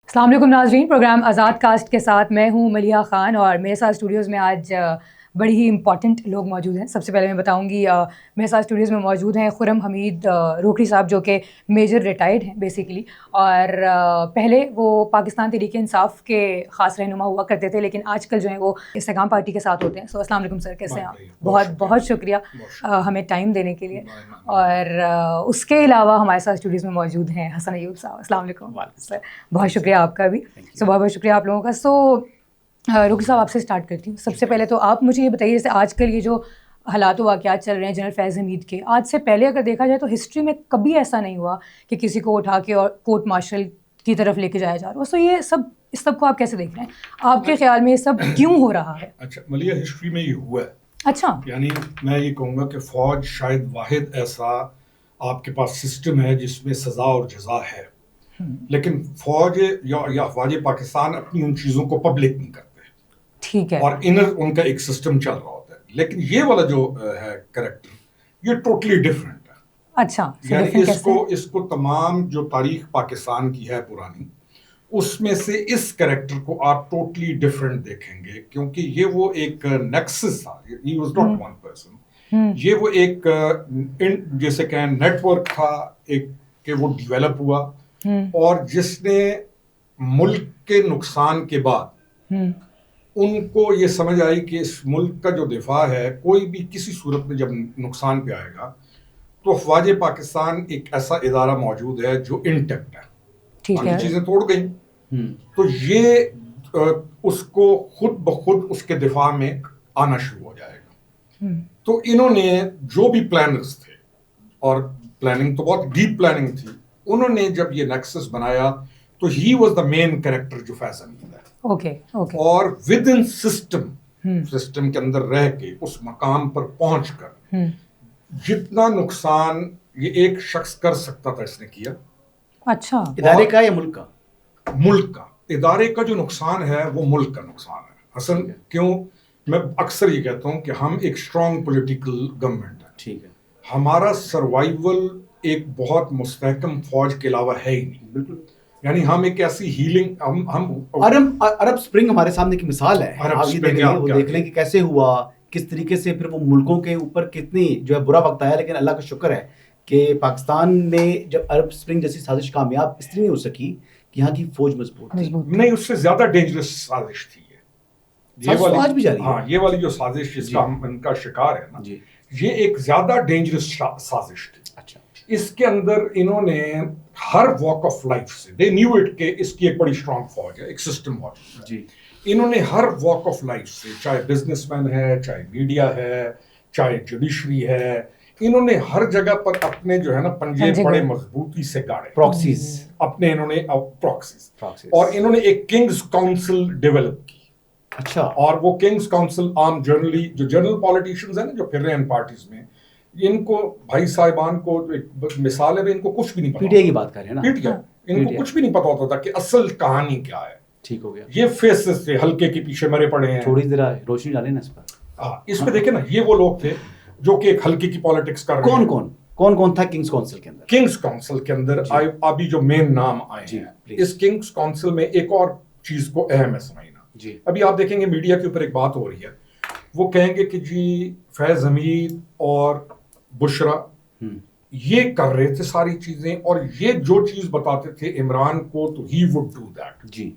السلام علیکم ناظرین، پروگرام آزاد کاسٹ کے ساتھ میں ہوں ملیحہ خان، اور میرے ساتھ اسٹوڈیوز میں آج بڑی ہی امپورٹنٹ لوگ موجود ہیں. سب سے پہلے میں بتاؤں گی میرے ساتھ اسٹوڈیوز میں موجود ہیں خرم حمید روکڑی صاحب، جو کہ میجر ریٹائرڈ ہیں بیسیکلی، اور پہلے وہ پاکستان تحریک انصاف کے خاص رہنما ہوا کرتے تھے، لیکن آج کل جو ہیں وہ استحکام پارٹی کے ساتھ ہوتے ہیں. سو السلام علیکم سر، کیسے ہیں آپ؟ بہت بہت شکریہ ہمیں ٹائم دینے کے لیے. اور اس کے علاوہ ہمارے ساتھ اسٹوڈیوز میں موجود ہیں حسن ایوب صاحب. السلام علیکم سر، بہت شکریہ آپ کا بھی. بہت بہت شکریہ آپ لوگوں کا. سو روکڑی صاحب، آپ سے اسٹارٹ کرتی ہوں. سب سے پہلے تو آپ مجھے یہ بتائیے، جیسے آج کل یہ جو حالات و واقعات چل رہے ہیں جنرل فیض حمید کے، آج سے پہلے اگر دیکھا جائے تو ہسٹری میں کبھی ایسا نہیں ہوا کہ کسی کو اٹھا کے اور کورٹ مارشل کی طرف لے کے جایا جا رہا ہو. سو یہ سب، اس سب کو آپ کیسے دیکھ رہے ہیں؟ آپ کے خیال میں یہ سب کیوں ہو رہا ہے؟ اچھا ملیحہ، ہسٹری میں یہ ہوا ہے. اچھا، یعنی میں یہ کہوں گا کہ فوج شاید واحد ایسا آپ کے پاس سسٹم ہے جس میں سزا اور جزا ہے، لیکن فوج یا افواج پاکستان اپنی ان چیزوں کو پبلک نہیں کرتے. ٹھیک ہے. اور انر ان کا ایک سسٹم چل رہا ہوتا ہے. لیکن یہ والا جو ہے کریکٹر، یہ ٹوٹلی ڈفرینٹ ہے. اچھا، یعنی اس کو تمام جو تاریخ پاکستان کی ہے پرانی، اس میں سے اس کریکٹر کو آپ ٹوٹلی ڈفرینٹ دیکھیں گے، کیونکہ یہ وہ ایک نیکسس تھا. He was not one person. یہ وہ ایک جیسے کہیں نیٹ ورک تھا ایک، کہ وہ ڈیولپ ہوا، اور جس نے ملک کے نقصان کے بعد ان کو یہ سمجھ آئی کہ اس ملک کا جو دفاع ہے، کوئی بھی کسی صورت میں جب نقصان پہ آئے گا تو افواج پاکستان ایک ایسا ادارہ موجود ہے جو انٹیکٹ ہے. باقی چیزیں توڑ گئیں، تو یہ اس کو خود بخود اس کے دفاع میں آنا شروع ہو جائے گا. تو انہوں نے جو بھی پلانرز تھے، اور پلاننگ تو بہت ڈیپ پلاننگ تھی، انہوں نے جب یہ نیکسس بنایا تو he was the main character جو فیض حمید ہے. اور ود ان سسٹم کے اندر رہ کے اس مقام پر پہنچ کر جتنا نقصان یہ ایک شخص کر سکتا تھا اس نے کیا. اچھا، ادارے کا یا ملک کا؟ ملک کا. ادارے کا جو نقصان ہے وہ ملک کا نقصان ہے. حسن، کیوں میں اکثر یہ کہتا ہوں کہ ہم ایک اسٹرانگ پولیٹیکل گورنمنٹ ہے. ٹھیک ہے، ہمارا سروائیول ایک بہت مستحکم فوج کے علاوہ ہے ہی نہیں. بالکل. یعنی ہم ایک ایسی ہیلنگ، ہم عرب سپرنگ ہمارے سامنے کی مثال ہے. آپ یہ دیکھ لیں، وہ دیکھ لیں کہ کیسے ہوا، کس طریقے سے پھر وہ ملکوں کے اوپر کتنی جو ہے برا وقت آیا. لیکن اللہ کا شکر ہے کہ پاکستان میں جب عرب سپرنگ جیسی سازش کامیاب اس لیے نہیں ہو سکی کہ یہاں کی فوج مضبوط تھی. نہیں، اس سے زیادہ ڈینجرس سازش تھی یہ آج بھی جاری ہے. ہاں، یہ والی جو سازش جس کا ہم ان کا شکار ہے نا، یہ ایک زیادہ ڈینجرس سازش تھی. اچھا، اس کے اندر انہوں نے ہر واک آف لائف سے، دے نیو اٹ کہ اس کی ایک بڑی اسٹرانگ فوج ہے، ایک سسٹم موجود ہے. انہوں نے ہر واک آف لائف سے، چاہے بزنس مین ہے، چاہے میڈیا ہے، چاہے جوڈیشری ہے، انہوں نے ہر جگہ پر اپنے جو ہے نا پنجے بڑے مضبوطی سے گاڑے. پراکسیز اپنے انہوں نے پراکسیز، اور انہوں نے ایک کنگز کاؤنسل ڈیولپ کی. اچھا، اور وہ کنگز کاؤنسل عام جنرلی جو جنرل پالیٹیشینز ہیں نا جو پھر رہے ہیں پارٹیز میں، ان کو بھائی صاحبان کو ایک مثال ہے، ان کو کچھ بھی نہیں پتا. پی ٹی آئی کی بات کر رہے ہیں نا، پی ٹی آئی، ان کو کچھ بھی نہیں پتا ہوتا تھا کہ اصل کہانی کیا ہے. ٹھیک ہو گیا. یہ فیسز تھے، ہلکے کے پیچھے مرے پڑے ہیں. تھوڑی ذرا روشنی ڈالیں نا اس پر. ہاں، اس پہ دیکھیں نا، یہ وہ لوگ تھے جو کہ ایک ہلکے کی پالیٹکس کر رہے ہیں. کون تھا کنگز کاؤنسل کے اندر؟ کنگز کاؤنسل کے اندر ابھی جو مین نام آئے ہیں اس کنگز کاؤنسل میں، ایک اور چیز کو اہم ہے سمجھنا. ابھی آپ دیکھیں گے میڈیا کے اوپر ایک بات ہو رہی ہے، وہ کہیں گے کہ جی فیض حمید اور بشرا یہ کر رہے تھے ساری چیزیں، اور یہ جو چیز بتاتے تھے عمران کو تو ہی وڈ ڈو دیٹ. جی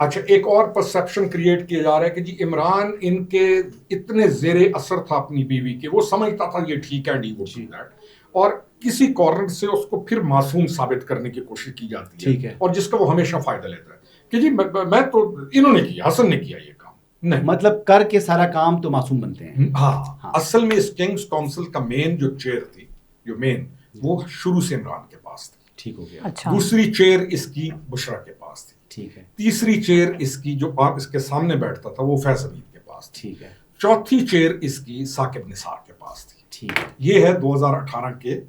اچھا، ایک اور پرسپشن کریٹ کیا جا رہا ہے کہ جی عمران ان کے اتنے زیر اثر تھا اپنی بیوی کے، وہ سمجھتا تھا یہ ٹھیک ہے، ہی وڈ ڈو دیٹ، اور کسی کارنر سے اس کو پھر معصوم ثابت کرنے کی کوشش کی جاتی ہے، اور جس کا وہ ہمیشہ فائدہ لیتا ہے کہ جی میں تو، انہوں نے کیا، حسن نے کیا یہ کام. نہیں، مطلب کر کے سارا کام تو معصوم بنتے ہیں. ہاں، اصل میں اس کنگز کاؤنسل کا مین جو چیئر تھی، جو مین، وہ شروع سے عمران کے پاس تھی. ٹھیک ہو گیا. دوسری چیئر اس کی بشرا کے پاس تھی. ٹھیک ہے. تیسری چیئر اس کی جو آپ اس کے سامنے بیٹھتا تھا وہ فیض حمید کے پاس تھی. ٹھیک ہے. چوتھی چیئر اس کی ثاقب نثار کے پاس تھی. ٹھیک ہے. یہ ہے 2018 کے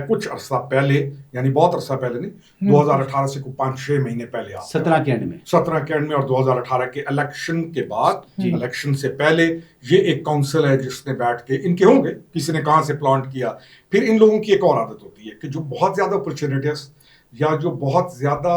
کچھ عرصہ پہلے، یعنی بہت عرصہ پہلے نہیں، 2018 سے 5-6 مہینے پہلے، 17 کے اینڈ میں اور 2018 کے الیکشن کے بعد، الیکشن سے پہلے یہ ایک کاؤنسل ہے جس نے بیٹھ کے، ان کے ہوں گے کسی نے کہاں سے پلانٹ کیا. پھر ان لوگوں کی ایک اور عادت ہوتی ہے کہ جو بہت زیادہ اپرچونیٹیز یا جو بہت زیادہ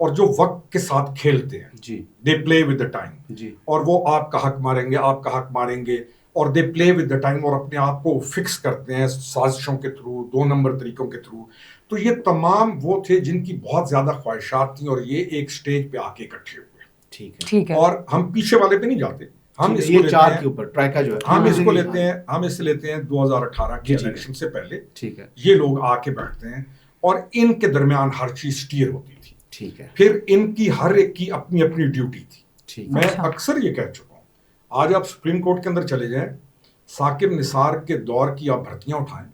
اور جو وقت کے ساتھ کھیلتے ہیں, جی دے پلے ود دا ٹائم, جی اور وہ آپ کا حق ماریں گے, آپ کا حق ماریں گے, اور دے پلے ود دا ٹائم, اور اپنے آپ کو فکس کرتے ہیں سازشوں کے تھرو, 2 نمبر طریقوں کے تھرو. تو یہ تمام وہ تھے جن کی بہت زیادہ خواہشات تھیں, اور یہ ایک سٹیج پہ آ کے اکٹھے ہوئے. ٹھیک ہے. اور ہم پیچھے والے پہ نہیں جاتے, ہم اس کو یہ لیتے 4 ہیں, کے اوپر ٹرائکا جو ہے ہم اس کو لیتے ہیں, ہم اس سے لیتے ہیں 2018 کے جی الیکشن سے پہلے. ٹھیک ہے یہ لوگ آ کے بیٹھتے ہیں, اور ان کے درمیان ہر چیز سٹیر ہوتی تھی. ٹھیک ہے پھر ان کی ہر ایک کی اپنی اپنی ڈیوٹی تھی. ٹھیک میں اچھا. اکثر یہ کہہ چکا ہوں, آج آپ سپریم کورٹ کے اندر چلے جائیں, ثاقب نثار کے دور کی آپ بھرتیاں اٹھائیں,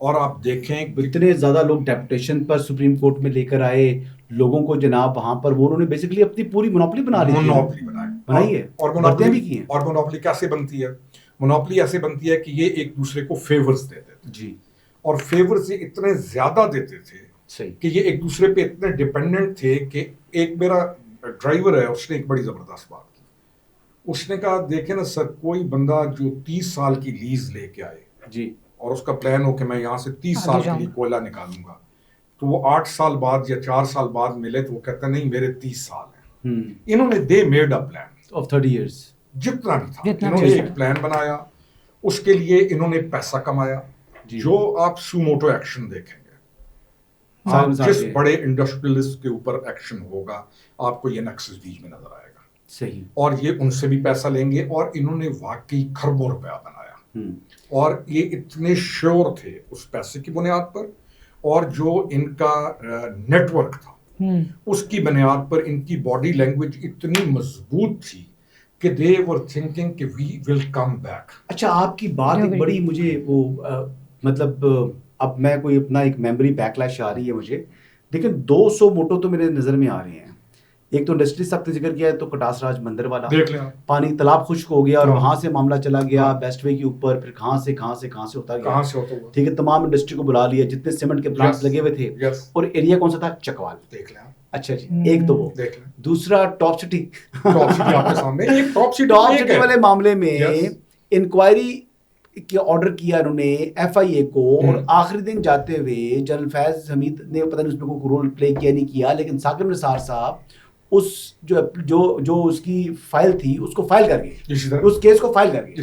اور آپ دیکھیں کہ اتنے زیادہ لوگ ڈیپوٹیشن پر سپریم کورٹ میں لے کر آئے لوگوں کو جناب, وہاں پر وہ انہوں نے بیسیکلی اپنی پوری مونوپلی بنا لی, مونوپلی بنائی ہے, اور بھرتیاں بھی کی ہیں. اور مونوپلی کیسے بنتی ہے؟ مونوپلی ایسے بنتی ہے کہ یہ ایک دوسرے کو فیورز دیتے تھے, جی اور فیورز یہ اتنے زیادہ دیتے تھے صحیح. کہ یہ ایک دوسرے پہ اتنے ڈیپینڈنٹ تھے کہ ایک میرا ڈرائیور ہے, اس نے ایک بڑی زبردست بات کی. اس نے کہا دیکھیں نا سر, کوئی بندہ جو 30 سال کی لیز لے کے آئے جی اور اس کا پلان ہو کہ میں یہاں سے 30 سال کے لیے کوئلہ نکالوں گا, تو وہ 8 سال بعد یا 4 سال بعد ملے تو وہ کہتا نہیں میرے 30 سال ہیں. انہوں نے they made a plan of 30 years, جتنا بھی تھا, انہوں نے ایک پلان بنایا, اس کے لیے انہوں نے پیسہ کمایا. جو آپ سوموٹو ایکشن دیکھیں گے, آپ جس بڑے انڈسٹریلسٹ کے اوپر ایکشن ہوگا, آپ کو یہ نیکسس بیچ میں نظر آئے گا. صحیح. اور یہ ان سے بھی پیسہ لیں گے, اور انہوں نے واقعی کھربوں روپیہ بنایا, اور یہ اتنے شیور تھے اس پیسے کی بنیاد پر, اور جو ان کا نیٹ ورک تھا اس کی بنیاد پر ان کی باڈی لینگویج اتنی مضبوط تھی کہ دے ور تھنکنگ کہ وی ول کم بیک. اچھا, آپ کی بات ایک بڑی مجھے وہ مطلب اب میں کوئی اپنا ایک میموری بیک لیش آ رہی ہے مجھے, لیکن 200 موٹو تو میرے نظر میں آ رہے ہیں. ایک تو انڈسٹری صاحب نے ذکر کیا ہے, تو کٹاس راج مندر والا دیکھ لیں, پانی تالاب خشک ہو گیا اور وہاں سے معاملہ چلا گیا بیسٹ وے کے اوپر, پھر کہاں سے ہوتا گیا, کہاں سے ہوتا ہوا. ٹھیک ہے, تمام انڈسٹری کو بلا لیا جتنے سیمنٹ کے پلانٹس لگے ہوئے تھے, اور ایریا کون سا تھا؟ چکوال. دیکھ لیں. اچھا جی, ایک تو وہ, دیکھ لیں. دوسرا ٹاپ سٹی. ٹاپ سٹی آپ کے سامنے, ایک ٹاپ سٹی والے معاملے میں انکوائری کی آرڈر کیا انہوں نے FIA کو, اور آخری دن جاتے ہوئے جنرل فیض حمید نے پتہ نہیں اس میں کوئی رول پلے کیا نہیں کیا, لیکن ثاقب نثار صاحب اس جو اس کی فائل تھی اس کو فائل کر گئے, اس کیس کو فائل کر گئے.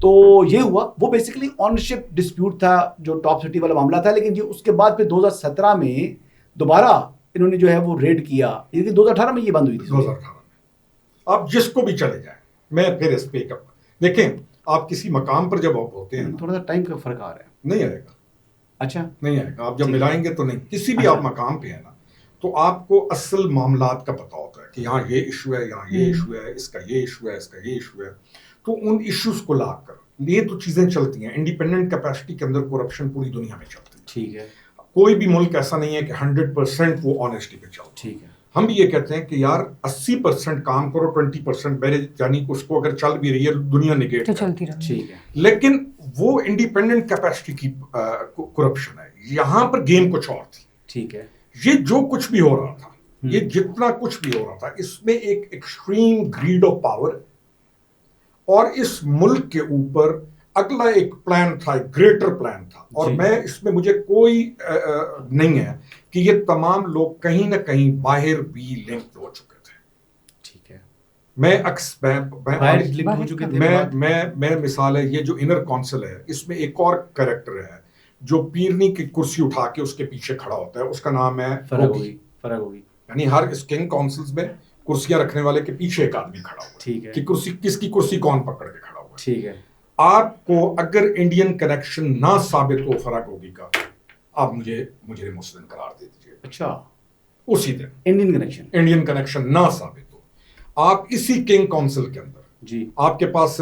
تو یہ ہوا, وہ بیسیکلی اونرشپ ڈسپیوٹ تھا جو ٹاپ سٹی والا معاملہ تھا. لیکن اس کے بعد پھر 2017 میں دوبارہ انہوں نے جو ہے وہ ریڈ کیا, یعنی 2018 میں یہ بند ہوئی تھی. 2018 میں آپ جس کو بھی چلے جائیں, میں پھر اس پہ دیکھیں, آپ کسی مقام پر جب آپ ہوتے ہیں, تھوڑا سا ٹائم کا فرق آ رہا ہے. نہیں آئے گا. اچھا, نہیں آئے گا. آپ جب ملائیں گے تو نہیں, کسی بھی آپ مقام پہ ہیں نا, تو آپ کو اصل معاملات کا پتہ ہوتا ہے کہ یہاں یہ ایشو ہے, یہاں یہ ایشو ہے, اس کا یہ ایشو ہے, اس کا یہ ایشو ہے. تو ان ایشوز کو لا کر یہ تو چیزیں چلتی ہیں. انڈیپینڈنٹ کیپیسٹی کے اندر کرپشن پوری دنیا میں چلتی ہے. ٹھیک ہے. کوئی بھی ملک ایسا نہیں ہے کہ 100% وہ آنیسٹی پہ چلتا. ٹھیک ہے. ہم بھی یہ کہتے ہیں کہ یار 80% کام کرو, 20% میرے یعنی اس کو اگر چل بھی رہی ہے دنیا نگیٹ تو چلتی رہے. ٹھیک ہے. لیکن وہ انڈیپینڈنٹ کیپیسٹی کی کرپشن ہے. یہاں پر گیم کچھ اور تھی. ٹھیک ہے. یہ جو کچھ بھی ہو رہا تھا, یہ جتنا کچھ بھی ہو رہا تھا, اس میں ایک ایکسٹریم گریڈ آف پاور, اور اس ملک کے اوپر اگلا ایک پلان تھا, ایک گریٹر پلان تھا. اور میں اس میں مجھے کوئی نہیں ہے کہ یہ تمام لوگ کہیں نہ کہیں باہر بھی لنک ہو چکے تھے. ٹھیک ہے. میں مثال ہے, یہ جو انر کونسل ہے, اس میں ایک اور کریکٹر ہے جو پیرنی کی کرسی اٹھا کے اس کے پیچھے کھڑا ہوتا ہے, اس کا نام ہے فراغوی. یعنی ہر اس کنگ کونسلز میں کرسیاں رکھنے والے کے پیچھے ایک آدمی کھڑا ہوا. ٹھیک ہے. کہ کرسی کس کی کرسی کون پکڑ کے کھڑا ہوا. ٹھیک ہے. آپ کو اگر انڈین کنیکشن نہ ثابت ہو فراغوی کا, آپ مجھے مجرم مسلم قرار دے دیجیے. اچھا, اسی دن انڈین کنیکشن نہ ثابت ہو, آپ اسی کنگ کونسل کے اندر جی آپ کے پاس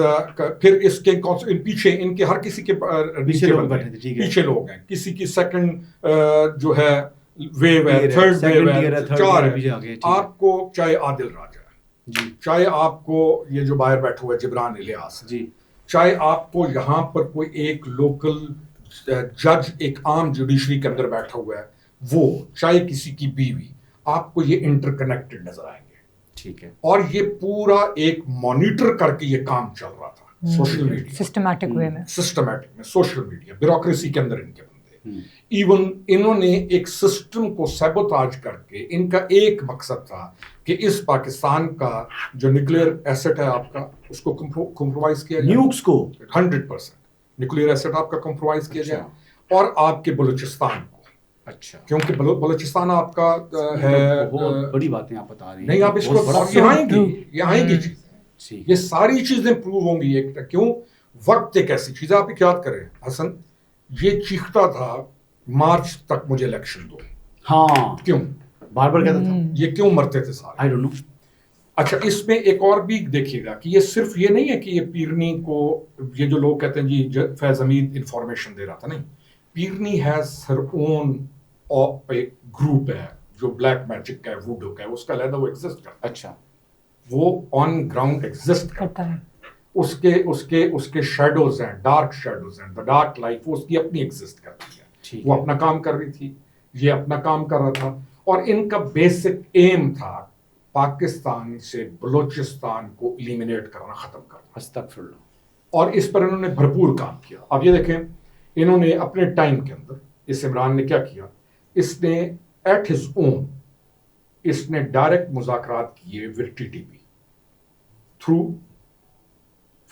پھر اس کنگ کونسل پیچھے ان کے ہر کسی کے پیچھے لوگ ہیں, کسی کی سیکنڈ جو ہے ویو ہے, تھرڈ ویو ہے, 4 ہے. آپ کو چاہے عادل راجہ ہے, چاہے آپ کو یہ جو باہر بیٹھا ہوا ہے جبران الیاس ہے, چاہے آپ کو یہاں پر کوئی ایک لوکل جج ایک عام جوڈیشری کے اندر بیٹھا ہوا ہے وہ, چاہے کسی کی بیوی, آپ کو یہ انٹر کنیکٹڈ نظر آئیں گے. ٹھیک ہے. اور یہ پورا ایک مانیٹر کر کے یہ کام چل رہا تھا. سوشل میڈیا سسٹمیٹک وے میں, سوشل میڈیا بیوروکریسی کے اندر ان کے بندے, ایون انہوں نے ایک سسٹم کو سیبوتاج کر کے ان کا ایک مقصد تھا کہ اس پاکستان کا جو نیوکلیئر ایسٹ ہے آپ کا اس کو کمپرومائز کیا جائے, نیوکس کو 100% نیوکلیئر ایسٹ آپ کا کمپرومائز کیا جائے, اور آپ کے بلوچستان کو, اچھا کیونکہ بلوچستان آپ کا ہے, بہت بڑی باتیں آپ بتا رہے ہیں, نہیں آپ اس کو یہ آئیں گی چیزیں, یہ ساری چیزیں پروو ہوں گی. ایک کیوں وقت ایک ایسی چیز ہے, آپ یاد کریں حسن یہ چیختا تھا مارچ تک مجھے الیکشن دو, ہاں کیوں بار بار کہتا تھا, یہ کیوں مرتے تھے سارے, آئی ڈونٹ نو. اچھا اس میں ایک اور بھی دیکھیے گا کہ یہ صرف یہ نہیں ہے کہ یہ پیرنی کو, یہ جو لوگ کہتے ہیں جی فیض حمید انفارمیشن دے رہا تھا, نہیں, پیرنی ہیز ہر اون ایک گروپ ہے جو بلیک میجک کا ہے, ووڈو کا ہے, اس کا علیحدہ وہ ایگزسٹ کرتا ہے, اچھا وہ آن گراؤنڈ ایگزسٹ کرتا ہے, اس کے شیڈوز ہیں, ڈارک شیڈوز ہیں, دا ڈارک لائف وہ اس کی اپنی ایگزسٹ کرتی ہے, وہ اپنا کام کر رہی تھی, یہ اپنا کام کر رہا تھا, اور ان کا بیسک ایم تھا پاکستان سے بلوچستان کو ایلیمینیٹ کرنا, ختم کرنا. استغفر اللہ. اور اس پر انہوں نے بھرپور کام کیا. اب یہ دیکھیں انہوں نے اپنے ٹائم کے اندر, اس عمران نے کیا کیا, اس نے ایٹ ہز اون اس نے ڈائریکٹ مذاکرات کیے with T T P through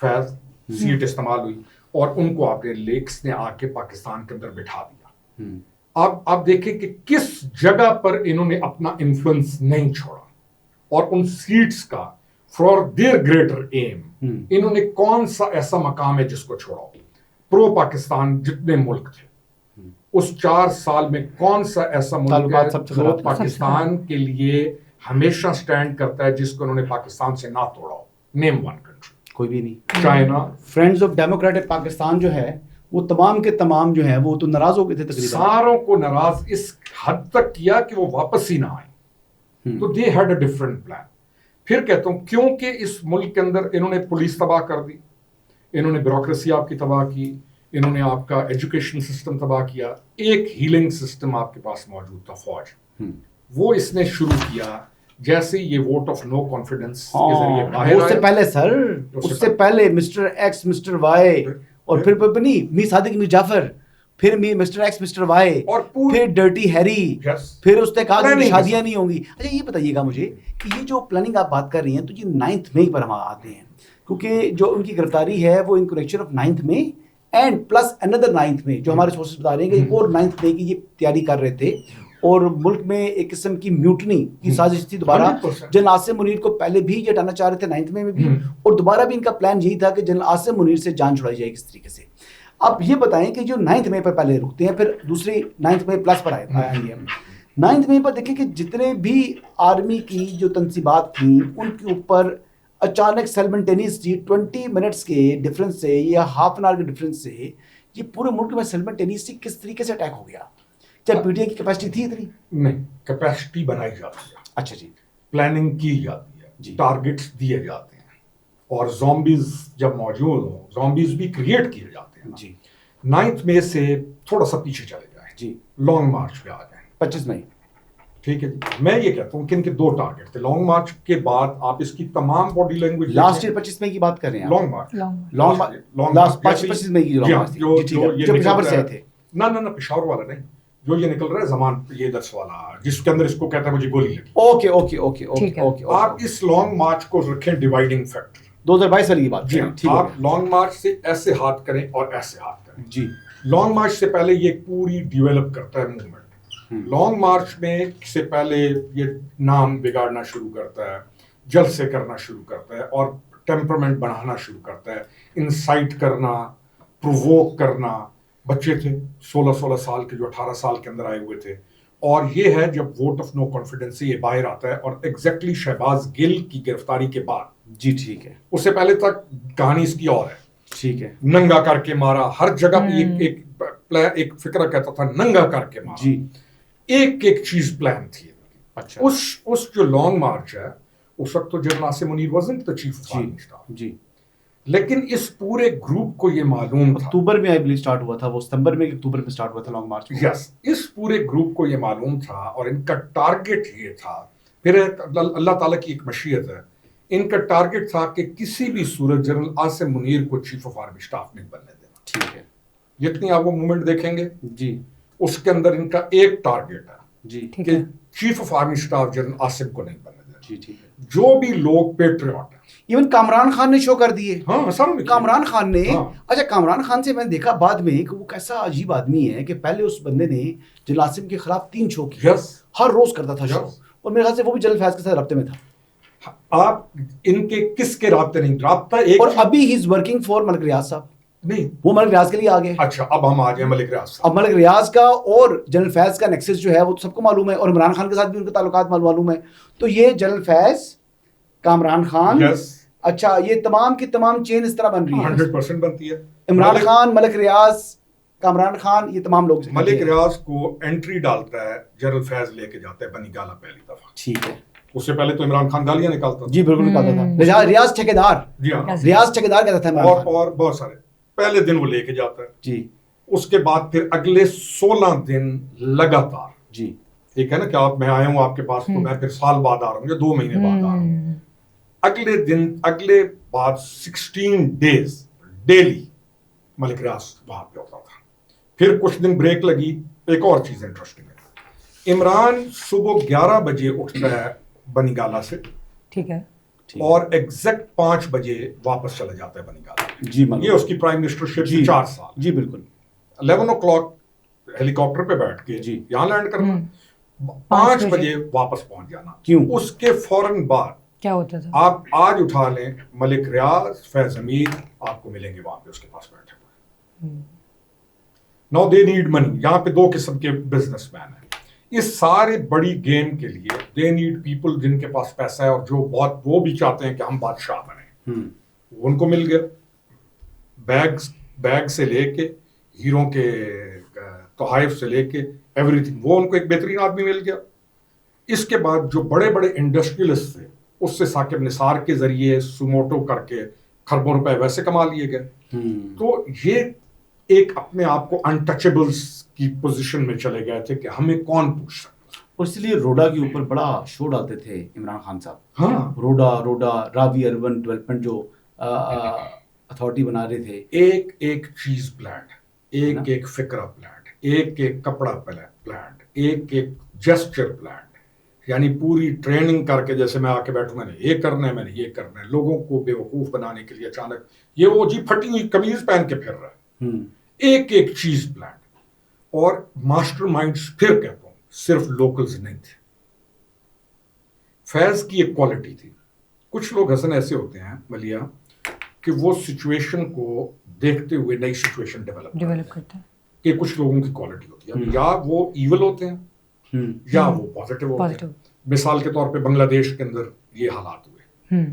Faiz, seat استعمال ہوئی, اور ان کو آپ کے لیکس نے آ کے پاکستان کے اندر بٹھا دیا. آپ دیکھیں کہ کس جگہ پر انہوں نے اپنا انفلوئنس نہیں چھوڑا, اور ان سیٹس کا فار دیئر گریٹر ایم انہوں نے کون سا ایسا مقام ہے جس کو چھوڑا ہو. پرو پاکستان جتنے ملک تھے اس 4 سال میں کون سا ایسا ملک ہے جو پاکستان کے لیے ہمیشہ سٹینڈ کرتا ہے جس کو انہوں نے پاکستان سے نہ توڑا ہو؟ Name one country. کوئی بھی نہیں. China. Friends of democratic Pakistan جو ہے وہ تمام کے تمام جو ہیں وہ تو ناراض ہو گئے تھے تقریباً, ساروں کو ناراض اس حد تک کیا کہ وہ واپس ہی نہ آئیں. تو they had a different plan. پھر کہتا ہوں کیونکہ اس ملک کے اندر انہوں نے پولیس تباہ کر دی, انہوں نے بیوروکریسی آپ کی تباہ کی, انہوں نے آپ کا ایجوکیشن سسٹم تباہ کیا. ایک ہیلنگ سسٹم آپ کے پاس موجود تھا, فوج, وہ اس نے شروع کیا جیسے یہ ووٹ آف نو کانفیڈنس کے ذریعے باہر اس سے پہلے سر, اس سے پہلے مسٹر ایکس مسٹر وائی, اور پھر نہیں میر صادق میر جعفر, پھر مسٹر ایکس مسٹر وائی, اور پھر ڈرٹی ہیری, پھر اس نے کہا کہ شادیاں نہیں ہوں گی. اچھا یہ بتائیے گا مجھے کہ یہ جو پلاننگ آپ بات کر رہی ہیں تو یہ 9 مئی پر ہم آتے ہیں, کیونکہ جو ان کی گرفتاری ہے وہ in connection of 9 May and plus اندر 9 مئی, جو ہمارے سورسز بتا رہے ہیں کہ ایک اور 9 مئی کی یہ تیاری کر رہے تھے, اور ملک میں ایک قسم کی میوٹنی کی سازش تھی دوبارہ. جنرل عاصم منیر کو پہلے بھی یہ ہٹانا چاہ رہے تھے 9 مئی میں بھی, اور دوبارہ بھی ان کا پلان یہی تھا کہ جنرل عاصم منیر سے جان چھڑائی جائے کس طریقے سے. اب یہ بتائیں کہ جو 9 مئی پر پہلے رکتے ہیں, پھر دوسری 9 مئی پلس پر آئیں گے ہم. 9 مئی پر دیکھیں کہ جتنے بھی آرمی کی جو تنصیبات تھیں ان کے اوپر اچانک سائملٹینیسلی 20 منٹس کے ڈفرنس سے یا ہاف این آور کے ڈفرنس سے یہ پورے ملک میں سائملٹینیسلی کس طریقے سے اٹیک ہو گیا. کیا پی ٹی آئی کی کیپیسٹی تھی اتنی؟ نہیں, کیپیسٹی بنائی جاتی ہے. اچھا جی, پلاننگ کی جاتی ہے, ٹارگٹس دیے جاتے ہیں, اور زومبیز جب موجود ہوں زومبیز بھی کریٹ کیے جاتے ہیں. جی 9 مئی سے تھوڑا سا پیچھے چلے جائیں, جی لانگ مارچ پہ آ جائیں 25 مئی. ٹھیک ہے جی. میں یہ کہتا ہوں کہ ان کے 2 ٹارگٹ تھے. لانگ مارچ کے بعد آپ اس کی تمام باڈی لینگویج لاسٹ ایئر 25 مئی کی بات کر رہے ہیں. لانگ مارچ, لانگ 25 مئی کی جو پشاور سے تھے. نہ پشاور والا نہیں, جو یہ نکل رہا ہے زمان یہ 10 والا جس کے اندر اس کو کہتا ہے مجھے گولی لگی. Okay okay okay okay. آپ اس لانگ مارچ کو رکھیں ڈیوائڈنگ فیکٹر. 2022 والی کی بات جی, آپ لانگ مارچ سے ایسے ہاتھ کریں اور ایسے ہاتھ کریں. جی, لانگ مارچ سے پہلے یہ پوری ڈیولپ کرتا ہے موومنٹ. لانگ مارچ میں سے پہلے یہ نام بگاڑنا شروع کرتا ہے, جلسے کرنا شروع کرتا ہے, اور ٹیمپرمنٹ بڑھانا شروع کرتا ہے, انسائٹ کرنا, پروووک کرنا. بچے تھے 16 سال کے جو 18 سال کے اندر آئے ہوئے تھے, اور یہ ہے جب ووٹ آف نو کانفیڈنس سے یہ باہر آتا ہے, اور ایگزیکٹلی شہباز گل کی گرفتاری کے بعد. جی ٹھیک ہے, اس سے پہلے تک کہانی اس کی اور ہے. ٹھیک ہے, ننگا کر کے مارا, ہر جگہ پہ ایک فکرہ کہتا تھا ننگا کر کے مارا. جی ایک چیز پلان تھی. اچھا, اس جو لانگ مارچ ہے اس وقت تو general Asim Munir wasn't the chief of army staff. جی, لیکن اس پورے گروپ کو یہ معلوم تھا, اکتوبر میں آئی بلیو سٹارٹ ہوا تھا, وہ ستمبر میں اکتوبر میں سٹارٹ ہوا تھا لانگ مارچ. یس, اس پورے گروپ کو یہ معلوم تھا, اور ان کا ٹارگٹ یہ تھا. پھر اللہ تعالیٰ کی ایک مشیت ہے, ان کا ٹارگٹ تھا کہ کسی بھی صورت جنرل عاصم منیر کو چیف آف آرمی اسٹاف نہیں بننے دینا. ٹھیک ہے, جتنی آپ وہ موومنٹ دیکھیں گے جی اس کے اندر ان کا ایک ٹارگیٹ ہے جی کہ chief of army staff general Asif کو نہیں بننے دینا. جی ٹھیک ہے. جو بھی لوگ پیٹریوٹ ہیں, ایون کامران خان نے شو کر دیے. ہاں سامنے کامران خان نے, ہاں. اچھا کامران خان سے میں نے دیکھا بعد میں کہ وہ کیسا عجیب آدمی ہے کہ پہلے اس بندے نے جنرل عاصم کے خلاف 3 شو کی, ہر روز کرتا تھا شو, اور میرے خیال سے وہ بھی جنرل فیض کے ساتھ رابطے میں تھا. آپ ان کے کس کے رابطے نہیں, رابطہ ایک, اور ابھی ہی از ورکنگ فار ملک ریاض صاحب. نہیں, وہ ملک ریاض کے لیے آ گئے. اچھا اب ہم آ جائیں ملک ریاض صاحب. اب ملک ریاض کا اور جنرل فیض کا نیکسس جو ہے وہ سب کو معلوم ہے, اور عمران خان کے ساتھ بھی ان کے تعلقات معلوم ہے. تو یہ جنرل فیض, کامران خان, اچھا یہ تمام کی تمام چین اس طرح بن رہی ہے. 100% بنتی ہے. عمران خان, ملک ریاض, کامران خان, یہ تمام لوگ. ملک ریاض کو انٹری ڈالتا ہے جنرل فیض لے کے جاتا ہے بنی گالا پہلی دفعہ. ٹھیک ہے. اس سے پہلے تو عمران خان گالیاں نکالتا تھا. جی بالکل نکالتا تھا. ریاض ٹھیکیدار, جی ہاں, ریاض ٹھیکیدار کہتا تھا. اور بہت سارے پہلے دن وہ لے کے جاتا ہے. جی. اس کے بعد پھر اگلے 16 دن لگاتار. جی ٹھیک ہے نا, کہ آپ, میں آیا ہوں آپ کے پاس تو میں پھر سال بعد آ رہا ہوں یا 2 مہینے بعد آ رہا ہوں. اگلے دن, اگلے بعد 16 ڈیز ڈیلی ملک ریاض وہاں پہ ہوتا تھا. پھر کچھ دن بریک لگی. ایک اور چیز انٹرسٹنگ ہے, عمران صبح 11 بجے اٹھتا ہے بنی گالا سے, ٹھیک ہے, اور ایگزیکٹ 5 بجے واپس چلا جاتا ہے بنی گالا. جی یہ اس کی پرائم منسٹرشپ سے 4 سال. جی بالکل. 11 o'clock ہیلی کاپٹر پہ بیٹھ کے جی یہاں لینڈ کرنا, 5 بجے واپس پہنچ جانا. کیوں؟ اس کے فوراً بعد کیا ہوتا تھا, آپ آج اٹھا لیں ملک ریاض, فیض حمید آپ کو ملیں گے وہاں پہ اس کے پاس بیٹھے ہوئے. نو دے نیڈ منی. یہاں پہ 2 قسم کے بزنس مین ہیں. اس سارے بڑی گیم کے لیے دے نیڈ پیپل جن کے پاس پیسہ ہے اور جو بہت, وہ بھی چاہتے ہیں کہ ہم بادشاہ بنیں. ان کو مل گیا بیگ سے لے کے, ہیروں کے تحائف سے لے کے ایوری تھنگ, وہ ان کو ایک بہترین آدمی مل گیا. اس کے بعد جو بڑے بڑے انڈسٹریلسٹ تھے, اس سے ثاقب نثار کے ذریعے سوموٹو کر کے خربوں روپے ویسے کما لیے گئے. تو یہ ایک اپنے آپ کو انٹچیبلز کی پوزیشن میں چلے گئے تھے کہ ہمیں کون پوچھ سکتا. اور اس لیے روڈا کے اوپر بڑا شو ڈالتے تھے عمران خان صاحب. ہاں, روڈا راوی اربن ڈیولپمنٹ جو اتھارٹی بنا رہے تھے. ایک ایک چیز پلانٹ, ایک ایک فکرہ پلانٹ, ایک ایک کپڑا پلانٹ, ایک ایک جسچر پلانٹ, یعنی پوری ٹریننگ کر کے, جیسے میں آ کے بیٹھوں, میں نے یہ کرنا ہے, میں نے یہ کرنا ہے, لوگوں کو بے وقوف بنانے کے لیے اچانک یہ وہ جی پھٹی ہوئی قمیض پہن کے پھر رہا ہے. ایک ایک چیز پلانٹ. اور ماسٹر مائنڈز پھر کہتا ہوں صرف لوکلز نہیں تھے. فیض کی ایک کوالٹی تھی. کچھ لوگ حسن ایسے ہوتے ہیں ملیا کہ وہ سچویشن کو دیکھتے ہوئے نئی سچویشن ڈیولپ کرتے ہیں, کہ کچھ لوگوں کی کوالٹی ہوتی ہے. یا وہ ایول ہوتے ہیں یا وہ پازیٹیو ہوتے ہیں. مثال کے طور پہ بنگلہ دیش کے اندر یہ حالات ہوئے.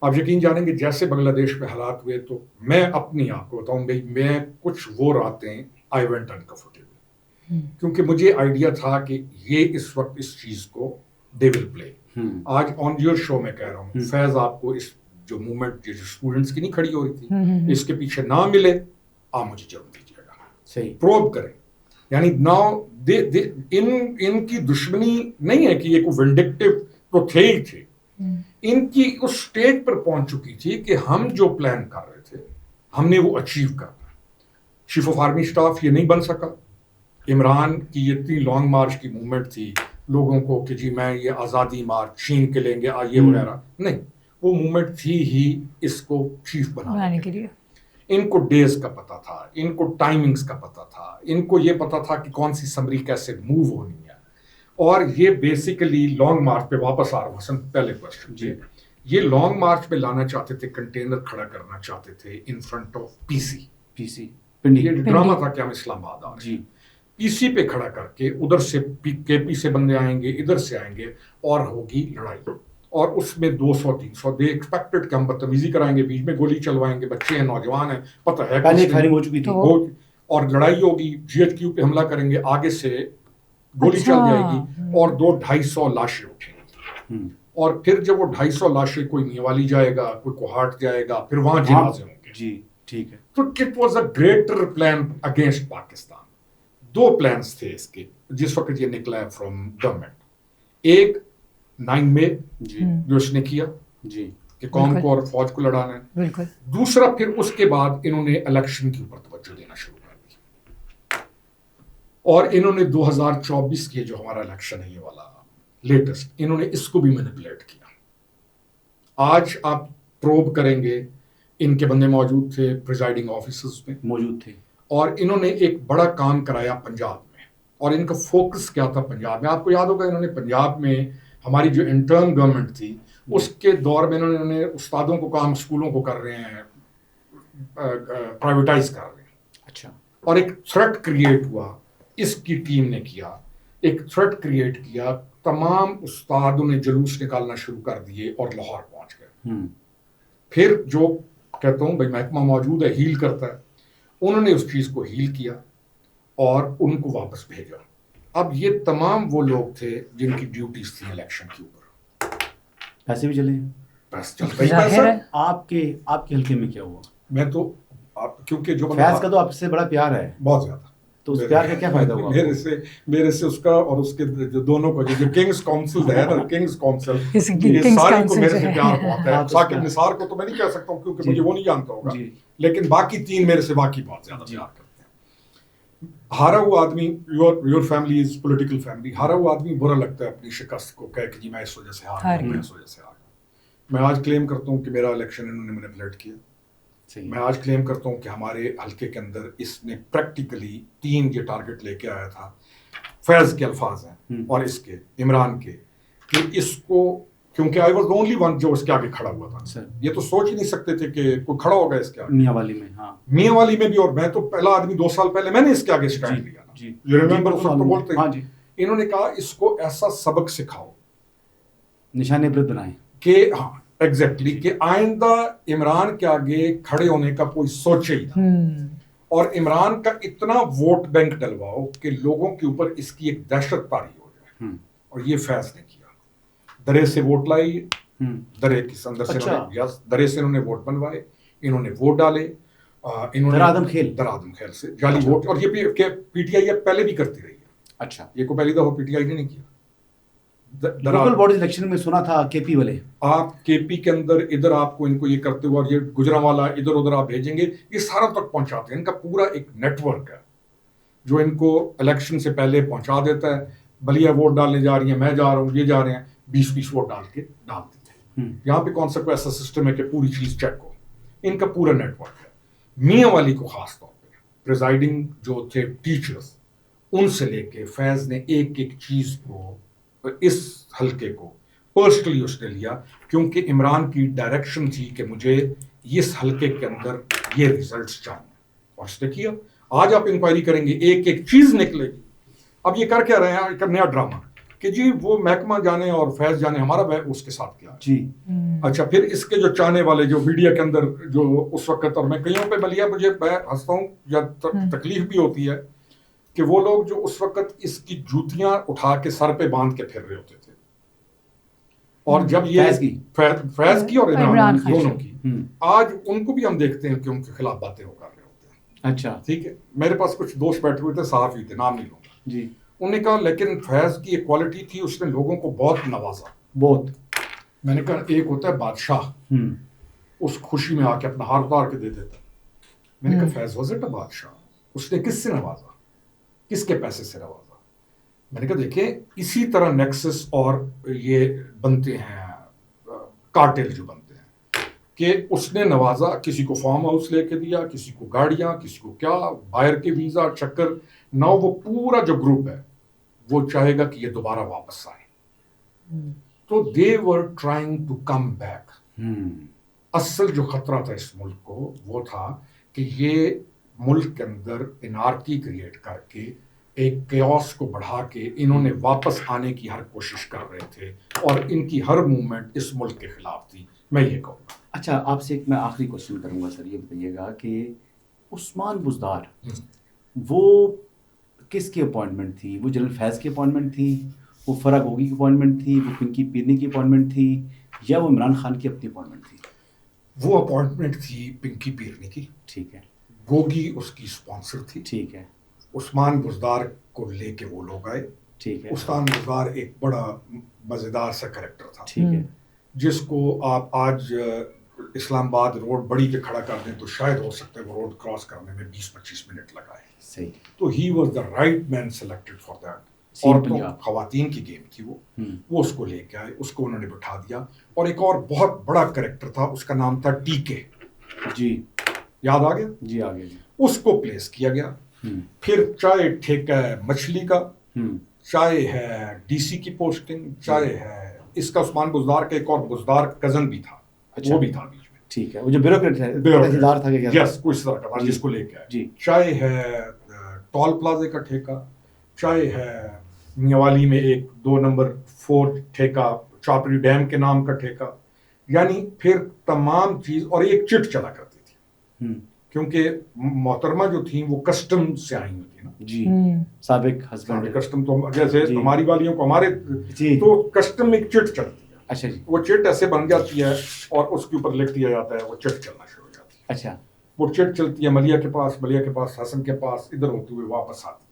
آپ یقین جانیں گے جیسے بنگلہ دیش میں حالات ہوئے, تو میں اپنی آپ کو بتاؤں بھائی, میں کچھ وہ راتیں آئی وینٹ انکمفرٹیبل, کیونکہ مجھے آئیڈیا تھا کہ یہ اس وقت اس چیز کو دے ول پلے. آج آن یور شو میں کہہ رہا ہوں, فیض آپ کو اس جو موومنٹ جو اسٹوڈنٹس کی نہیں کھڑی ہو رہی تھی, اس کے پیچھے نہ ملے, آپ مجھے ضرور دیجیے گا. صحیح پروب کریں. یعنی ناؤ ان کی دشمنی نہیں ہے کہ یہ کوئی ونڈکٹیو تو تھے ہی تھے, ان کی اس سٹیج پر پہنچ چکی تھی کہ ہم جو پلان کر رہے تھے ہم نے وہ اچیو کرنا. چیف آف آرمی اسٹاف یہ نہیں بن سکا. عمران کی اتنی لانگ مارچ کی موومنٹ تھی لوگوں کو کہ جی میں یہ آزادی مارچ چھین کے لیں گے یہ وغیرہ نہیں, وہ موومنٹ تھی ہی اس کو چیف بنانے کے لیے. ان کو ڈیز کا پتا تھا, ان کو ٹائمنگز کا پتا تھا, ان کو یہ پتا تھا کہ کون سی سمری کیسے موو ہونی ہے. اور یہ بیسیکلی لانگ مارچ پہ واپس آ رہا ہوں حسن, پہلے کوشچن جی, یہ لانگ مارچ پہ لانا چاہتے تھے, کنٹینر کھڑا کرنا چاہتے تھے ان فرنٹ آف پی سی پنڈی. یہ ڈرامہ تھا کہ ہم اسلام آباد آ رہے ہیں, پی سی پہ کھڑا کر کے ادھر سے کے پی سے بندے آئیں گے, ادھر سے آئیں گے, اور ہوگی لڑائی. اور اس میں 200-300 دے ایکسپیکٹڈ کہ ہم بدتمیزی کرائیں گے, بیچ میں گولی چلوائیں گے, بچے ہیں, نوجوان ہیں, پتہ ہے فائرنگ ہو چکی تھی, اور لڑائی ہوگی, جی ایچ کیو پہ حملہ کریں گے, آگے سے گولی چل جائے گی, اور 200-250 لاشیں اٹھیں گی. اور پھر جب وہ 250 لاشیں, کوئی نیوالی جائے گا, کوئی کوہاٹ جائے گا, پھر وہاں جنازے ہوں گے. جی ٹھیک ہے. تو it was a greater plan against Pakistan. 2 plans تھے اس کے جس وقت یہ نکلا ہے فرام گورنمنٹ. ایک 9 مئی جو اس نے کیا کہ قوم کو اور فوج کو لڑانا ہے. بالکل. دوسرا پھر اس کے بعد انہوں نے الیکشن کے اوپر توجہ دینا شروع کر دی, اور انہوں نے 2024 کے جو ہمارا الیکشن ہے یہ والا لیٹسٹ، انہوں نے اس کو بھی مینیپولیٹ کیا. آج آپ پروب کریں گے، ان کے بندے موجود تھے پریزائڈنگ آفیسرز میں موجود تھے، اور انہوں نے ایک بڑا کام کرایا پنجاب میں. اور ان کا فوکس کیا تھا پنجاب میں؟ آپ کو یاد ہوگا انہوں نے پنجاب میں ہماری جو انٹرم گورنمنٹ تھی اس کے دور میں انہوں نے استادوں کو کام اسکولوں کو کر رہے ہیں پرائیویٹائز کر رہے ہیں. اچھا. اور ایک تھریٹ کریٹ ہوا، اس کی ٹیم نے کیا، ایک تھریٹ کریٹ کیا، تمام استادوں نے جلوس نکالنا شروع کر دیے اور لاہور پہنچ گئے. پھر جو کہتا ہوں بھائی محکمہ موجود ہے، ہیل کرتا ہے، انہوں نے اس چیز کو ہیل کیا اور ان کو واپس بھیجا. اب یہ تمام وہ لوگ تھے جن کی ڈیوٹیز تھی الیکشن کے اوپر. پیسے بھی چلے، بس چلتا ہی پیسہ. آپ کے حلقے میں کیا ہوا؟ میں تو کیونکہ جو فیض کا تو آپ سے بڑا پیار ہے بہت زیادہ، تو اس پیار کا کیا فائدہ ہوا میرے سے اس کا اور اس کے جو دونوں کو جو کنگز کونسل ہے نا، کنگز کونسل، یہ ساری کو میرے سے پیار بہت ہے. ثاقب نثار کو تو میں نہیں کہہ سکتا ہوں کیونکہ مجھے وہ نہیں جانتا ہوگا، لیکن باقی تین میرے سے واقعی بہت زیادہ پیار کرتے ہیں. ہارا ہوا آدمی، your family is political family, ہارا ہوا آدمی برا لگتا ہے اپنی شکست کو کہہ کہ جی میں اس وجہ سے ہار گیا، میں اس وجہ سے ہار گیا. میں آج کلیم کرتا ہوں کہ میرا الیکشن انہوں نے مینیپولیٹ کیا. میں آج کلیم کرتا ہوں کہ ہمارے حلقے کے اندر اس نے پریکٹیکلی 3 یہ ٹارگٹ لے کے آیا تھا. فیض کے الفاظ ہیں اور اس کے عمران کے، کہ اس کو، کیونکہ I was the only one جو اس کے آگے کھڑا ہوا تھا. یہ تو سوچ ہی نہیں سکتے تھے کہ کوئی کھڑا ہوگا اس کے آگے. میاں والی میں، ہاں میاں والی میں بھی، اور میں تو پہلا آدمی 2 سال پہلے میں نے اس کے آگے اسٹینڈ لیا نا. یہ ریمبر اس وقت تو بولتے ہیں. انہوں نے کہا اس کو ایسا سبق سکھاؤ، نشان عبرت بنائیں کہ ہاں ایگزیکٹلی کہ آئندہ عمران کے آگے کھڑے ہونے کا کوئی سوچے ہی نہ، اور عمران کا اتنا ووٹ بینک ڈلواؤ کہ لوگوں کے اوپر اس کی ایک دہشت طاری ہو جائے. اور یہ فیض نے کیا. درے سے ووٹ لائی، درے کے اندر سے درے سے انہوں نے ووٹ بنوائے، انہوں نے ووٹ ڈالے، انہوں نے درآدم خیل سے جعلی ووٹ. اور یہ بھی پی ٹی آئی پہلے بھی کرتی رہی ہے. اچھا، یہ کو پہلی دفعہ پی ٹی آئی نے نہیں کیا. لوکل باڈی الیکشن میں سنا تھا کے پی والے، آپ کے پی کے اندر ادھر آپ کو ان کو یہ کرتے ہوئے اور یہ گجرانوالا ادھر ادھر آپ بھیجیں گے، یہ سارا تک پہنچاتے ہیں. ان کا پورا ایک نیٹ ورک ہے جو ان کو الیکشن سے پہلے پہنچا دیتا ہے. بلیا ووٹ ڈالنے جا رہی ہیں، میں جا رہا ہوں، یہ جا رہے ہیں، 20 ووٹ ڈال کے ڈال دیتے ہیں. یہاں پہ کون سا کوئی ایسا سسٹم ہے کہ پوری چیز چیک ہو؟ ان کا پورا نیٹ ورک ہے. میاں والی کو خاص طور پہ پریزائڈنگ جو تھے ٹیچرز، ان سے لے کے فیض نے ایک ایک چیز کو، اس حلقے کو پرسنلی اس نے لیا، کیونکہ عمران کی ڈائریکشن تھی کہ مجھے اس حلقے کے اندر یہ ریزلٹس چاہیے، اور اس نے کیا. آج آپ انکوائری کریں گے ایک ایک چیز نکلے گی. اب یہ کر کیا رہے ہیں؟ ایک نیا ڈرامہ کہ جی وہ محکمہ جانے اور فیض جانے، ہمارا اس کے ساتھ کیا جی. اچھا، پھر اس کے جو چاہنے والے جو میڈیا کے اندر جو اس وقت، اور میں کئیوں پہ بلیا مجھے میں ہنستا ہوں یا تکلیف بھی ہوتی ہے کہ وہ لوگ جو اس وقت اس کی جوتیاں اٹھا کے سر پہ باندھ کے پھر رہے ہوتے تھے، اور جب یہ فیض کی اور عمران دونوں کی، آج ان کو بھی ہم دیکھتے ہیں کہ ان کے خلاف باتیں وہ کر رہے ہوتے ہیں. اچھا، ٹھیک ہے. میرے پاس کچھ دوست بیٹھے ہوئے تھے، صحافی تھے، نام نہیں لوں گا جی. انہوں نے کہا لیکن فیض کی ایک کوالٹی تھی، اس نے لوگوں کو بہت نوازا. بہت. میں نے کہا ایک ہوتا ہے بادشاہ، اس خوشی میں آ کے اپنا ہار اتار کے دے دیتا. میں نے کہا فیض واز اٹ اے بادشاہ، اس نے کس سے نوازا، کس کے پیسے سے نوازا؟ میں نے کہا دیکھیں اسی طرح نیکسس اور یہ بنتے ہیں، کارٹل جو بنتے ہیں، کہ اس نے نوازا، کسی کو فارم ہاؤس لے کے دیا، کسی کو گاڑیاں، کسی کو کیا، باہر کے ویزا چکر. نہ وہ پورا جو گروپ ہے وہ چاہے گا کہ یہ دوبارہ واپس آئے. تو they were trying to come back. اصل جو خطرہ تھا اس ملک کو وہ تھا کہ یہ ملک کے اندر انارکی کریٹ کر کے ایک کیوس کو بڑھا کے انہوں نے واپس آنے کی ہر کوشش کر رہے تھے، اور ان کی ہر موومنٹ اس ملک کے خلاف تھی. میں یہ کہوں گا. اچھا، آپ سے ایک میں آخری کوشچن کروں گا سر. یہ بتائیے گا کہ عثمان بزدار وہ کس کی اپوائنٹمنٹ تھی؟ وہ جنرل فیض کی اپوائنٹمنٹ تھی، وہ فرح گوگی کی اپوائنٹمنٹ تھی، وہ پنکی پیرنی کی اپوائنٹمنٹ تھی، یا وہ عمران خان کی اپنی اپوائنٹمنٹ تھی؟ وہ اپوائنٹمنٹ تھی پنکی پیرنی کی. ٹھیک ہے. گوگی اس کی اسپانسر تھی. ٹھیک ہے. عثمان بزدار کو لے کے وہ لوگ آئے. ٹھیک ہے. عثمان بزدار ایک بڑا مزیدار سا کریکٹر تھا. ٹھیک ہے. جس کو آپ آج اسلام آباد روڈ بڑی پہ کھڑا کر دیں تو شاید ہو سکتا ہے وہ روڈ کراس کرنے میں 20-25 منٹ لگائے. صحیح. تو he was the right man selected for that. اور تو خواتین کی گیم تھی وہ اس کو لے کے آئے, اس کو انہوں نے بٹھا دیا. اور ایک اور بہت بڑا کریکٹر تھا, اس کا نام تھا ٹی کے. جی یاد آ گیا؟ جی آ گیا جی. اس کو پلیس کیا گیا. پھر چاہے ٹھیکہ ہے مچھلی کا, چاہے ہے ڈی سی کی پوسٹنگ, چاہے ہے اس کا عثمان بزدار کا ایک اور بزدار کزن بھی تھا, وہ بھی تھا بیچ میں. ٹھیک ہے, وہ جو بیوروکریٹ ہے, تحصیلدار تھا کہ یس کچھ طرح کا تھا جس کو لے کے آئے. چاہے ہے ٹول پلازے کا ٹھیکہ, چاہے ہے میاوالی میں 2 نمبر 4 ٹھیکہ چاپڑی ڈیم کے نام کا ٹھیکہ, یعنی پھر تمام چیز. اور ایک چٹ چلا کرتی تھی کیونکہ محترمہ جو تھیں وہ کسٹم سے آئی ہوئی تھی نا. جی سابق ہسبینڈ کسٹم تو جیسے ہماری والیوں کو ہمارے تو کسٹم ایک چٹ چلتی ہے. اچھا جی. وہ چٹ ایسے بن جاتی ہے اور اس کے اوپر لکھ دیا جاتا ہے, وہ چٹ چلنا شروع ہو جاتی ہے. اچھا. وہ چٹ چلتی ہے ملیہ کے پاس, حسن کے پاس, ادھر ہوتے ہوئے واپس آتی ہے.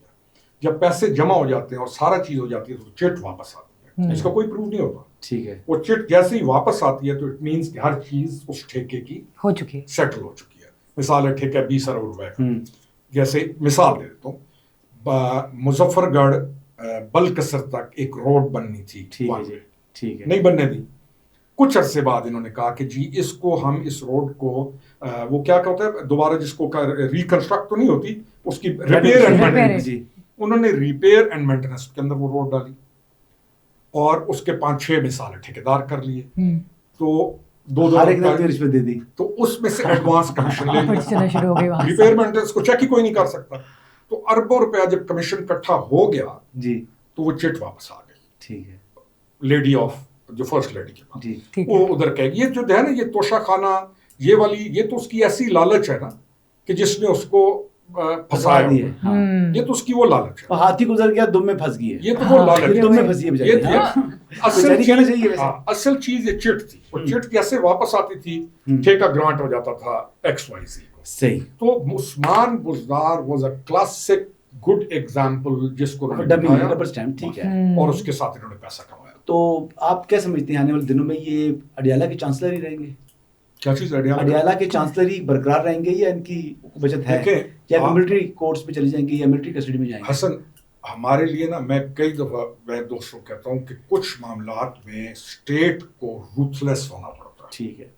جب پیسے جمع ہو جاتے ہیں اور سارا چیز ہو جاتی ہے تو چٹ واپس آتی ہے. اس کا کوئی پروف نہیں ہوتا. ٹھیک ہے. وہ چٹ جیسے ہی واپس آتی ہے تو اٹ مینس کہ ہر چیز اس ٹھیکے کی ہو چکی ہے, سیٹل ہو چکی ہے. مثال ہے ٹھیکہ 20 ارب روپے کا. جیسے مثال دے دیتا ہوں, مظفر گڑھ بلکسر تک ایک روڈ بننی تھی. ٹھیک ہے, نہیں بننے دی. کچھ عرصے بعد انہوں نے کہا کہ جی اس کو ہم اس روڈ کو وہ کیا کہتا ہے دوبارہ جس کو ریکنسٹرکٹ تو نہیں ہوتی, اس کی ریپیئر اینڈ مینٹیننس. انہوں نے ریپیئر اینڈ مینٹیننس کے اندر وہ روڈ ڈالی اور اس کے 5-6 مثال ٹھیکیدار کر لیے. تو 2 رشوت دے دی تو اس میں سے ایڈوانس کمیشن لے لیا. ریپیئر مینٹیننس کو چیک ہی کوئی نہیں کر سکتا. تو اربوں روپیہ جب کمیشن اکٹھا ہو گیا جی تو وہ چٹ واپس آ گئی. ٹھیک ہے. لیڈی آف جو فرسٹ لیڈی کے پاس وہ ادھر کہے گی یہ جو ہے نا یہ توشہ خانہ یہ والی, یہ تو اس کی ایسی لالچ ہے نا کہ جس نے اس کو پھنسایا ہے. یہ تو اس کی وہ لالچ ہے. ہاتھی گزر گیا دم میں پھنس گئی ہے. یہ تو وہ لالچ دم میں پھنسی ہے. اصل چیز یہ چٹ تھی. اور چٹ کیسے واپس آتی تھی, ٹھیکہ گرانٹ ہو جاتا تھا XYZ کو. صحیح. تو Usman Buzdar was a classic good example جس کو ٹھیک ہے, اور اس کے ساتھ انہوں نے پیسہ کمایا. تو آپ کیا سمجھتے ہیں آنے والے دنوں میں یہ اڈیالہ کے چانسلر ہی رہیں گے؟ کیا چیز اڈیالہ کے چانسلر ہی برقرار رہیں گے یا ان کی بچت ہے, یا ملٹری کورٹس میں چلی جائیں گے یا ملٹری کسٹڈی میں جائیں گے؟ حسن ہمارے لیے نا, میں کئی دفعہ میں دوستوں کہتا ہوں کہ کچھ معاملات میں اسٹیٹ کو روتھلیس ہونا پڑتا ہے. ٹھیک ہے,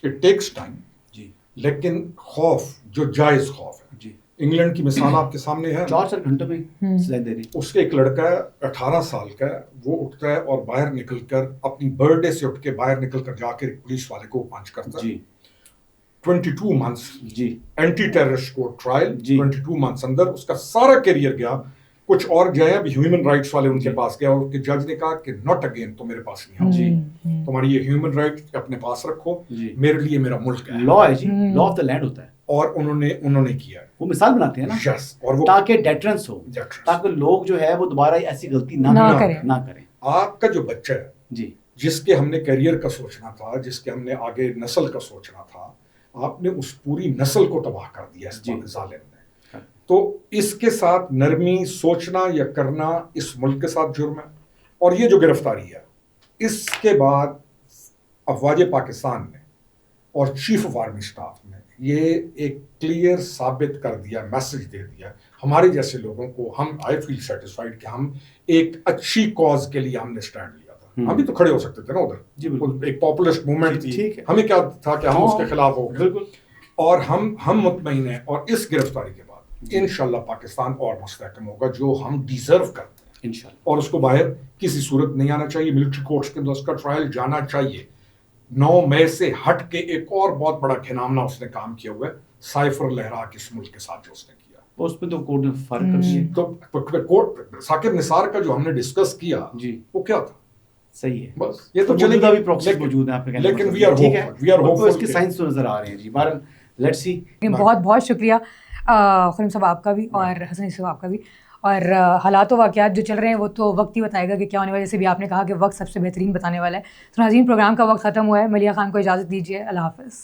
اٹ ٹیکس ٹائم جی, لیکن خوف جو جائز خوف ہے جی. انگلینڈ کی مثال آپ کے سامنے ہے, 4 گھنٹوں میں سلائن دے رہی. اس کے ایک لڑکا ہے 18 سال کا, وہ اٹھتا ہے اور باہر نکل کر اپنی برتھ ڈے سے اٹھ کے باہر نکل کر جا کے پولیس والے کو پنچ کرتا ہے جی. 22 منتھس جی اینٹی ٹیررسٹ کو ٹرائل جی. 22 منتھس اندر اس کا سارا کیریئر گیا. کچھ اور جو ہے ابھی ہیومن رائٹس والے ان کے پاس گیا اور جج نے کہا کہ ناٹ اگین, تو میرے پاس نہیں آؤ جی, تمہاری یہ ہیومن رائٹ اپنے پاس رکھو, میرے لیے میرا ملک ہے. لا ہے جی, لا آف دا لینڈ ہوتا ہے. اور انہوں نے کیا, وہ مثال بناتے ہیں نا yes, اور وہ تاکہ ڈیٹرنس ہو, تاکہ لوگ جو ہے وہ دوبارہ ایسی غلطی نہ کریں. آپ کا جو بچہ ہے جی, جس کے ہم نے کیریئر کا سوچنا تھا, جس کے ہم نے آگے نسل کا سوچنا تھا, آپ نے اس پوری نسل کو تباہ کر دیا اس ظالم نے. تو اس کے ساتھ نرمی سوچنا یا کرنا اس ملک کے ساتھ جرم ہے. اور یہ جو گرفتاری ہے اس کے بعد افواج پاکستان نے اور چیف آف آرمی اسٹاف نے یہ ایک کلیئر ثابت کر دیا, میسج دے دیا ہمارے جیسے لوگوں کو. ہم آئی فیل سیٹسفائیڈ کہ ہم ایک اچھی کاز کے لیے ہم نے اسٹینڈ لیا تھا. ہم بھی تو کھڑے ہو سکتے تھے نا ادھر جی, ایک پاپولسٹ موومنٹ تھی, ہمیں کیا تھا کہ ہم اس کے خلاف ہو گئے. اور ہم مطمئن ہیں, اور اس گرفتاری کے بعد انشاءاللہ پاکستان اور مستحکم ہوگا جو ہم ڈیزرو کرتے ہیں انشاءاللہ. اور اس کو باہر کسی صورت نہیں آنا چاہیے, ملٹری کورٹس کے اندر اس کا ٹرائل جانا چاہیے. 9 مئی سے ہٹ کے ایک اور بہت بڑا گھناؤنا اس نے کام کیا ہوا ہے, سائفر لہرا کے اس ملک کے ساتھ جو اس نے کیا, اس پہ تو کورٹ نے فرق کر دیا. تو کورٹ ثاقب نثار کا جو ہم نے ڈسکس کیا جی, وہ کیا تھا؟ صحیح ہے, بس یہ تو چلے گا بھی پروکسیس موجود ہیں آپ کے, لیکن وی آر ہوپ اس کے سائنس تو نظر آ رہے ہیں جی. بہرحال لیٹس سی. بہت بہت شکریہ خرم صاحب آپ کا بھی اور حسن صاحب آپ کا بھی. اور حالات و واقعات جو چل رہے ہیں وہ تو وقت ہی بتائے گا کہ کیا ہونے والا. جیسے بھی آپ نے کہا کہ وقت سب سے بہترین بتانے والا ہے. تو ناظرین پروگرام کا وقت ختم ہوا ہے. ملیحہ خان کو اجازت دیجیے. اللہ حافظ.